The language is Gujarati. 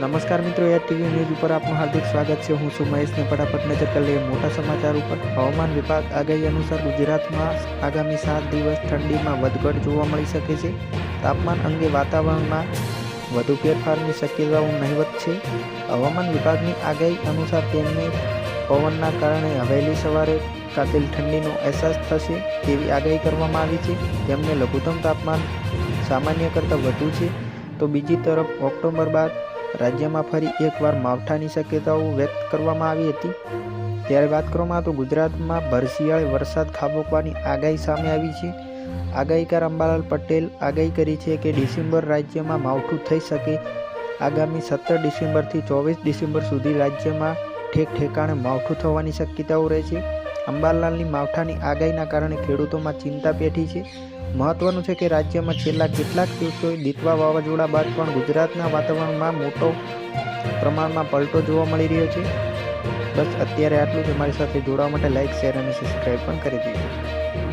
નમસ્કાર મિત્રો, યાર ટીવી ન્યૂઝ ઉપર આપનું હાર્દિક સ્વાગત છે। હું છું મહેશ ને ફટાફટ નજર કરી લઈએ મોટા સમાચાર ઉપર। હવામાન વિભાગ આગાહી અનુસાર ગુજરાતમાં આગામી 7 દિવસ ઠંડીમાં વધઘટ જોવા મળી શકે છે। તાપમાન અંગે વાતાવરણમાં વધુ ફેરફારની શક્યતાઓ નહિવત છે। હવામાન વિભાગની આગાહી અનુસાર તેમને પવનના કારણે વહેલી સવારે કાતિલ ઠંડીનો અહેસાસ થશે તેવી આગાહી કરવામાં આવી છે। તેમને લઘુત્તમ તાપમાન સામાન્ય કરતાં વધુ છે। તો બીજી તરફ ઓક્ટોબર બાદ રાજ્યમાં ફરી એકવાર માવઠાની શક્યતાઓ વ્યક્ત કરવામાં આવી હતી। ત્યારે વાત કરવામાં તો ગુજરાતમાં ભરશિયાળે વરસાદ ખાબકવાની આગાહી સામે આવી છે। આગાહીકાર અંબાલાલ પટેલ આગાહી કરી છે કે ડિસેમ્બર રાજ્યમાં માવઠું થઈ શકે। આગામી 17 ડિસેમ્બરથી 24 ડિસેમ્બર સુધી રાજ્યમાં ઠેક ઠેકાણે માવઠું થવાની શક્યતાઓ રહે છે। અંબાલાલની માવઠાની આગાહીના કારણે ખેડૂતોમાં ચિંતા પેઠી છે। મહત્વનું છે કે રાજ્યમાં છેલ્લા કેટલાક દિવસોએ દિતવા વાવાઝોડા બાદ પણ ગુજરાતના વાતાવરણમાં મોટો પ્રમાણમાં પલટો જોવા મળી રહ્યો છે। બસ અત્યારે આટલું જ। અમારી સાથે જોડાવા માટે લાઇક, શેર અને સબસ્ક્રાઈબ પણ કરી દીધું।